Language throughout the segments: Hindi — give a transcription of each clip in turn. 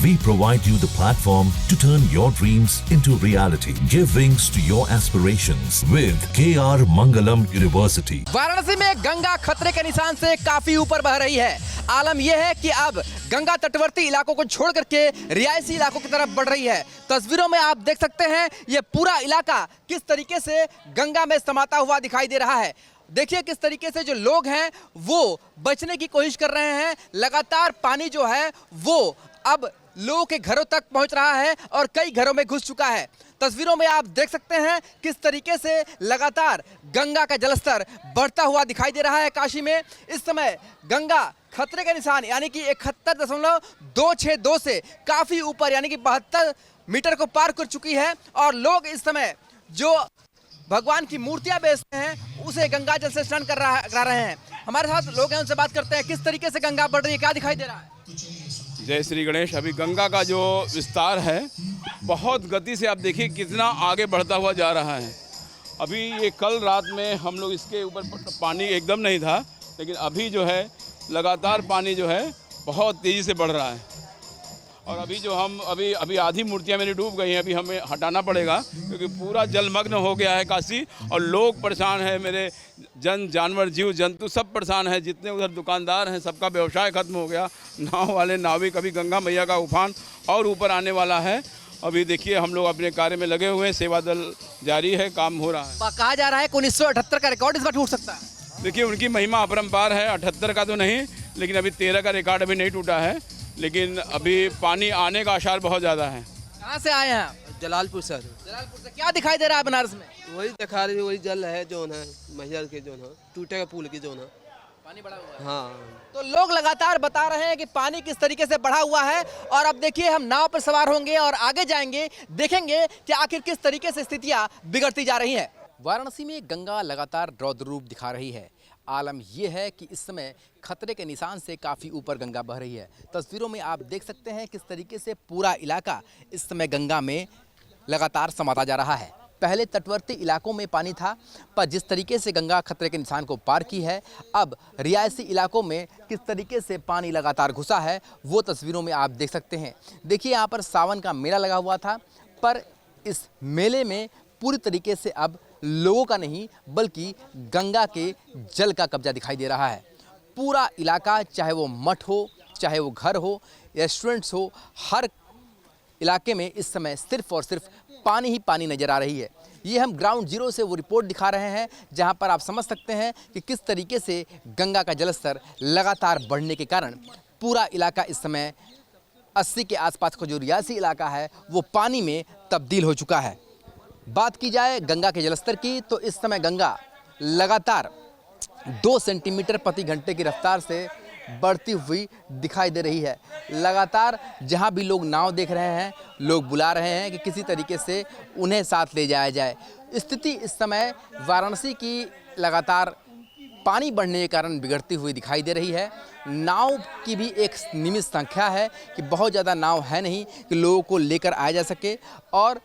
We provide you the platform to turn your dreams into reality. Give wings to your aspirations with KR Mangalam University. Varanasi में गंगा खतरे के निशान से काफी ऊपर बह रही है। आलम यह है कि अब गंगा तटवर्ती इलाकों को छोड़ करके रिहायशी इलाकों की तरफ बढ़ रही है। तस्वीरों में आप देख सकते हैं ये पूरा इलाका किस तरीके से गंगा में समाता हुआ दिखाई दे रहा है। देखिए किस तरीके से जो लोग हैं वो बचने की कोशिश कर रहे हैं। लगातार पानी जो है वो अब लोगों के घरों तक पहुंच रहा है और कई घरों में घुस चुका है। तस्वीरों में आप देख सकते हैं किस तरीके से लगातार गंगा का जलस्तर बढ़ता हुआ दिखाई दे रहा है। काशी में इस समय गंगा खतरे के निशान यानी कि 71.262 से काफी ऊपर यानी कि 72 मीटर को पार कर चुकी है और लोग इस समय जो भगवान की मूर्तियां बेचते हैं उसे गंगा जल से स्नान करा रहे हैं। हमारे साथ लोग हैं, उनसे बात करते हैं किस तरीके से गंगा बढ़ रही है, क्या दिखाई दे रहा है। जय श्री गणेश। अभी गंगा का जो विस्तार है बहुत गति से आप देखिए कितना आगे बढ़ता हुआ जा रहा है। अभी ये कल रात में हम लोग इसके ऊपर पानी एकदम नहीं था, लेकिन अभी जो है लगातार पानी जो है बहुत तेज़ी से बढ़ रहा है। और अभी जो हम अभी आधी मूर्तियां मेरी डूब गई हैं, अभी हमें हटाना पड़ेगा क्योंकि पूरा जलमग्न हो गया है काशी और लोग परेशान हैं। मेरे जानवर जीव जंतु सब परेशान हैं। जितने उधर दुकानदार हैं सबका व्यवसाय खत्म हो गया। नाव वाले नाविक, अभी गंगा मैया का उफान और ऊपर आने वाला है। अभी देखिए हम लोग अपने कार्य में लगे हुए हैं, सेवा दल जारी है, काम हो रहा है। कहा जा रहा है कि 1978 का रिकॉर्ड इस बार टूट सकता है। देखिए उनकी महिमा अपरंपार है। 78 का तो नहीं, लेकिन अभी 13 का रिकॉर्ड अभी नहीं टूटा है। लेकिन अभी पानी आने का आसार बहुत ज़्यादा है। कहाँ से आए हैं आप? जलालपुर सर। जलालपुर से। क्या दिखाई दे रहा है बनारस में? वही दिखा रही, वही जल है जो है मैहर के जो है टूटेगा पुल की जो है पानी बढ़ा हुआ है। हाँ, तो लोग लगातार बता रहे हैं कि पानी किस तरीके से बढ़ा हुआ है और अब देखिए हम नाव पर सवार होंगे और आगे जाएंगे, देखेंगे कि आखिर किस तरीके से स्थितियां बिगड़ती जा रही हैं। वाराणसी में गंगा लगातार रौद्र रूप दिखा रही है। आलम यह है कि इस समय खतरे के निशान से काफ़ी ऊपर गंगा बह रही है। तस्वीरों में आप देख सकते हैं किस तरीके से पूरा इलाका इस समय गंगा में लगातार समाता जा रहा है। पहले तटवर्ती इलाकों में पानी था, पर जिस तरीके से गंगा खतरे के निशान को पार की है, अब रिहायशी इलाकों में किस तरीके से पानी लगातार घुसा है वो तस्वीरों में आप देख सकते हैं। देखिए यहाँ पर सावन का मेला लगा हुआ था, पर इस मेले में पूरी तरीके से अब लोगों का नहीं बल्कि गंगा के जल का कब्जा दिखाई दे रहा है। पूरा इलाका, चाहे वो मठ हो, चाहे वो घर हो, रेस्टोरेंट्स हो, हर इलाके में इस समय सिर्फ और सिर्फ पानी ही पानी नज़र आ रही है। ये हम ग्राउंड जीरो से वो रिपोर्ट दिखा रहे हैं जहां पर आप समझ सकते हैं कि किस तरीके से गंगा का जलस्तर लगातार बढ़ने के कारण पूरा इलाका इस समय 80 के आसपास का जो रिहायशी इलाका है वो पानी में तब्दील हो चुका है। बात की जाए गंगा के जलस्तर की तो इस समय गंगा लगातार 2 सेंटीमीटर प्रति घंटे की रफ्तार से बढ़ती हुई दिखाई दे रही है। लगातार जहां भी लोग नाव देख रहे हैं, लोग बुला रहे हैं कि किसी तरीके से उन्हें साथ ले जाया जाए। स्थिति इस समय वाराणसी की लगातार पानी बढ़ने के कारण बिगड़ती हुई दिखाई दे रही है। नाव की भी एक सीमित संख्या है कि बहुत ज़्यादा नाव है नहीं कि लोगों को लेकर आया जा सके और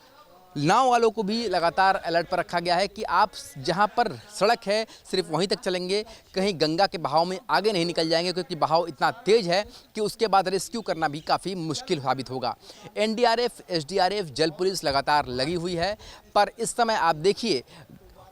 नाव वालों को भी लगातार अलर्ट पर रखा गया है कि आप जहां पर सड़क है सिर्फ वहीं तक चलेंगे, कहीं गंगा के बहाव में आगे नहीं निकल जाएंगे क्योंकि बहाव इतना तेज़ है कि उसके बाद रेस्क्यू करना भी काफ़ी मुश्किल साबित होगा। एनडीआरएफ, एसडीआरएफ, जल पुलिस लगातार लगी हुई है, पर इस समय आप देखिए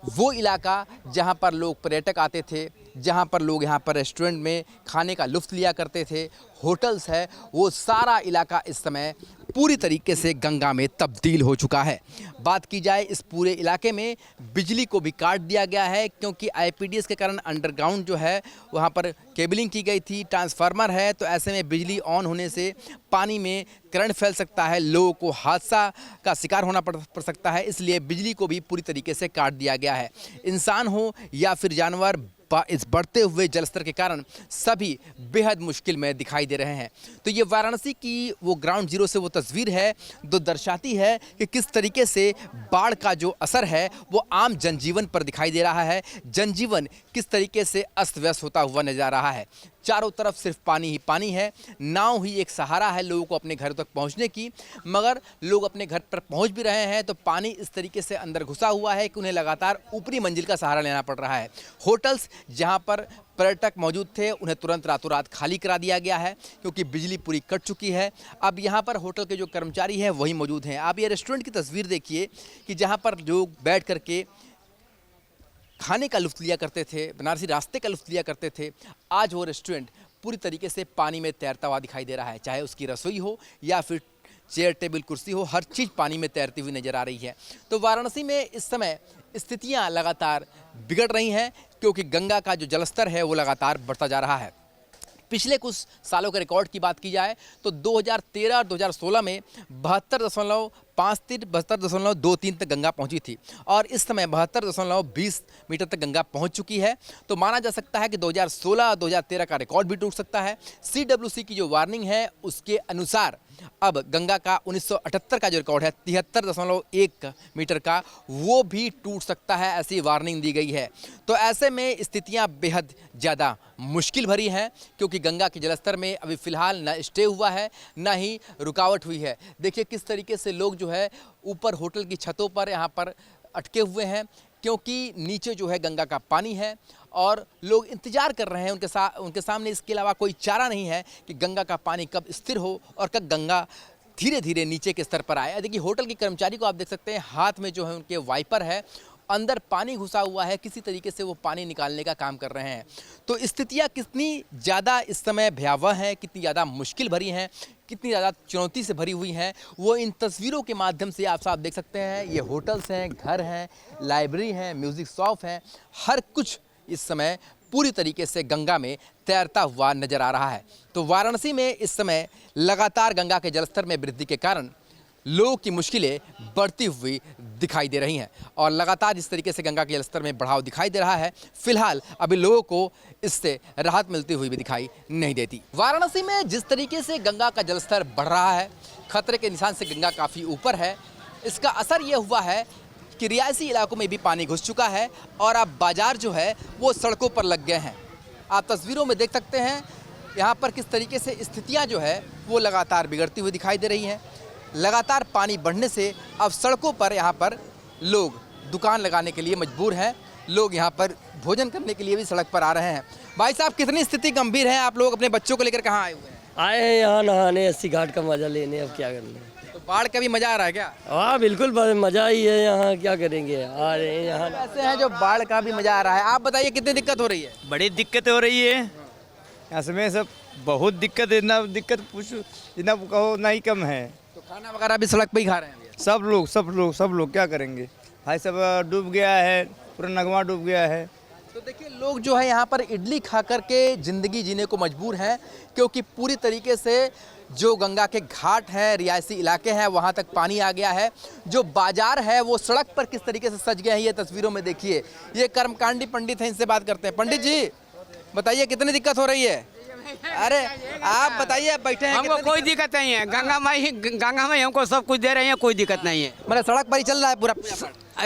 वो इलाका जहां पर लोग पर्यटक आते थे, जहां पर लोग यहाँ पर रेस्टोरेंट में खाने का लुत्फ़ लिया करते थे, होटल्स है, वो सारा इलाका इस समय पूरी तरीके से गंगा में तब्दील हो चुका है। बात की जाए इस पूरे इलाके में बिजली को भी काट दिया गया है क्योंकि आईपीडीएस के कारण अंडरग्राउंड जो है वहाँ पर केबलिंग की गई थी, ट्रांसफार्मर है, तो ऐसे में बिजली ऑन होने से पानी में करंट फैल सकता है, लोगों को हादसा का शिकार होना पड़ सकता है। इसलिए बिजली को भी पूरी तरीके से काट दिया गया है। इंसान हो या फिर जानवर इस बढ़ते हुए जलस्तर के कारण सभी बेहद मुश्किल में दिखाई दे रहे हैं। तो ये वाराणसी की वो ग्राउंड जीरो से वो तस्वीर है जो दर्शाती है कि किस तरीके से बाढ़ का जो असर है वो आम जनजीवन पर दिखाई दे रहा है। जनजीवन किस तरीके से अस्त व्यस्त होता हुआ नजर आ रहा है। चारों तरफ सिर्फ पानी ही पानी है। नाव ही एक सहारा है लोगों को अपने घर तक पहुंचने की, मगर लोग अपने घर पर पहुंच भी रहे हैं तो पानी इस तरीके से अंदर घुसा हुआ है कि उन्हें लगातार ऊपरी मंजिल का सहारा लेना पड़ रहा है। होटल्स जहां पर पर्यटक मौजूद थे उन्हें तुरंत रातों रात खाली करा दिया गया है क्योंकि बिजली पूरी कट चुकी है। अब यहाँ पर होटल के जो कर्मचारी हैं वही मौजूद हैं। आप ये रेस्टोरेंट की तस्वीर देखिए कि जहाँ पर लोग बैठ करके खाने का लुत्फ़ लिया करते थे, बनारसी रास्ते का लुत्फ़ लिया करते थे, आज वो रेस्टोरेंट पूरी तरीके से पानी में तैरता हुआ दिखाई दे रहा है। चाहे उसकी रसोई हो या फिर चेयर टेबल कुर्सी हो, हर चीज़ पानी में तैरती हुई नज़र आ रही है। तो वाराणसी में इस समय स्थितियां लगातार बिगड़ रही हैं क्योंकि गंगा का जो जलस्तर है वो लगातार बढ़ता जा रहा है। पिछले कुछ सालों के रिकॉर्ड की बात की जाए तो 2013 और 2016 में 72.23 तक गंगा पहुंची थी और इस समय 72.20 मीटर तक गंगा पहुंच चुकी है। तो माना जा सकता है कि 2016 और 2013 का रिकॉर्ड भी टूट सकता है। CWC की जो वार्निंग है उसके अनुसार अब गंगा का 1978 का जो रिकॉर्ड है 73.1 मीटर का, वो भी टूट सकता है, ऐसी वार्निंग दी गई है। तो ऐसे में स्थितियां बेहद ज़्यादा मुश्किल भरी हैं क्योंकि गंगा के जलस्तर में अभी फ़िलहाल न स्टे हुआ है न ही रुकावट हुई है। देखिए किस तरीके से लोग जो है ऊपर होटल की छतों पर यहाँ पर अटके हुए हैं क्योंकि नीचे जो है गंगा का पानी है और लोग इंतजार कर रहे हैं। उनके सामने इसके अलावा कोई चारा नहीं है कि गंगा का पानी कब स्थिर हो और कब गंगा धीरे धीरे नीचे के स्तर पर आए। देखिए होटल के कर्मचारी को आप देख सकते हैं, हाथ में जो है उनके वाइपर है, अंदर पानी घुसा हुआ है, किसी तरीके से वो पानी निकालने का काम कर रहे हैं। तो स्थितियाँ कितनी ज़्यादा इस समय भयावह हैं, कितनी ज़्यादा मुश्किल भरी हैं, कितनी ज़्यादा चुनौती से भरी हुई हैं, वो इन तस्वीरों के माध्यम से आप साफ देख सकते हैं। ये होटल्स हैं, घर हैं, लाइब्रेरी हैं, म्यूज़िक शॉप हैं, हर कुछ इस समय पूरी तरीके से गंगा में तैरता हुआ नज़र आ रहा है। तो वाराणसी में इस समय लगातार गंगा के जलस्तर में वृद्धि के कारण लोगों की मुश्किलें बढ़ती हुई दिखाई दे रही हैं और लगातार जिस तरीके से गंगा के जलस्तर में बढ़ाव दिखाई दे रहा है, फिलहाल अभी लोगों को इससे राहत मिलती हुई भी दिखाई नहीं देती। वाराणसी में जिस तरीके से गंगा का जलस्तर बढ़ रहा है, खतरे के निशान से गंगा काफ़ी ऊपर है, इसका असर ये हुआ है कि रिहायशी इलाकों में भी पानी घुस चुका है और अब बाजार जो है वो सड़कों पर लग गए हैं। आप तस्वीरों में देख सकते हैं यहाँ पर किस तरीके से स्थितियाँ जो है वो लगातार बिगड़ती हुई दिखाई दे रही हैं। लगातार पानी बढ़ने से अब सड़कों पर यहाँ पर लोग दुकान लगाने के लिए मजबूर हैं, लोग यहाँ पर भोजन करने के लिए भी सड़क पर आ रहे हैं। भाई साहब, कितनी स्थिति गंभीर है? आप लोग अपने बच्चों को लेकर कहाँ आए हुए हैं? आए हैं यहाँ नहाने, अस्सी घाट का मजा लेने। अब क्या करना है? तो बाढ़ का भी मजा आ रहा है क्या? हाँ बिल्कुल, मजा ही है यहाँ। क्या करेंगे, आ रहे हैं यहाँ। ऐसे हैं जो बाढ़ का भी मजा आ रहा है। आप बताइए कितनी दिक्कत हो रही है? बड़ी दिक्कत हो रही है इसमें, सब बहुत दिक्कत है। इतना दिक्कत पूछो, इतना कहो ना ही कम है। तो खाना वगैरह भी सड़क पे ही खा रहे हैं भैया? सब लोग क्या करेंगे भाई, सब डूब गया है, पूरा नगमा डूब गया है। तो देखिए लोग जो है यहाँ पर इडली खा करके ज़िंदगी जीने को मजबूर हैं क्योंकि पूरी तरीके से जो गंगा के घाट हैं, रिहायशी इलाके हैं, वहाँ तक पानी आ गया है। जो बाजार है वो सड़क पर किस तरीके से सज गए हैं, ये तस्वीरों में देखिए। ये कर्मकांडी पंडित हैं, इनसे बात करते हैं। पंडित जी बताइए कितनी दिक्कत हो रही है? अरे आप बताइए, बैठे हैं। हमको कोई दिक्कत नहीं है, गंगा माई हमको सब कुछ दे रहे हैं, कोई दिक्कत नहीं है। मतलब सड़क पर ही चल रहा है पूरा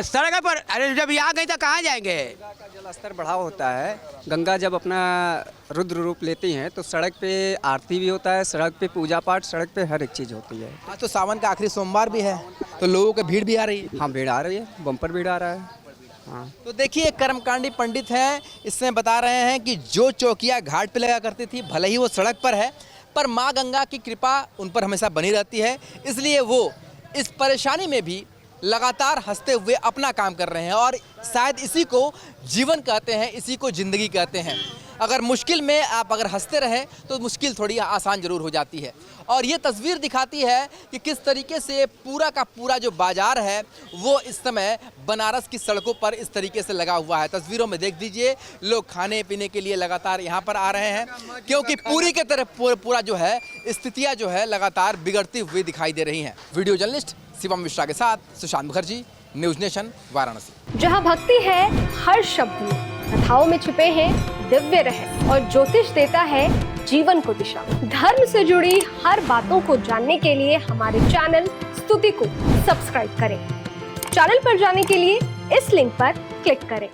सड़क पर? अरे जब यहाँ गई तो कहाँ जाएंगे? गंगा का जलस्तर बढ़ाव होता है। गंगा जब अपना रुद्र रूप लेती हैं तो सड़क पे आरती भी होता है, सड़क पे पूजा पाठ, सड़क पे हर एक चीज़ होती है। आज तो सावन का आखिरी सोमवार भी है तो लोगों की भीड़ भी आ रही है। हाँ भीड़ आ रही है, बम्पर भीड़ आ रहा है। हाँ तो देखिए कर्मकांडी पंडित हैं, इसमें बता रहे हैं कि जो चौकिया घाट पे लगा करती थी, भले ही वो सड़क पर है, पर माँ गंगा की कृपा उन पर हमेशा बनी रहती है, इसलिए वो इस परेशानी में भी लगातार हंसते हुए अपना काम कर रहे हैं और शायद इसी को जीवन कहते हैं, इसी को ज़िंदगी कहते हैं। अगर मुश्किल में आप अगर हंसते रहें तो मुश्किल थोड़ी आसान ज़रूर हो जाती है। और ये तस्वीर दिखाती है कि किस तरीके से पूरा का पूरा जो बाज़ार है वो इस समय बनारस की सड़कों पर इस तरीके से लगा हुआ है। तस्वीरों में देख दीजिए, लोग खाने पीने के लिए लगातार यहाँ पर आ रहे हैं क्योंकि पूरी के तरफ पूरा जो है स्थितियाँ जो है लगातार बिगड़ती हुई दिखाई दे रही हैं। वीडियो जर्नलिस्ट शिवम मिश्रा के साथ सुशांत मुखर्जी, न्यूज़ नेशन, वाराणसी। जहाँ भक्ति है हर शब्द में, कथाओं में छुपे हैं दिव्य रहस्य और ज्योतिष देता है जीवन को दिशा। धर्म से जुड़ी हर बातों को जानने के लिए हमारे चैनल स्तुति को सब्सक्राइब करें। चैनल पर जाने के लिए इस लिंक पर क्लिक करें।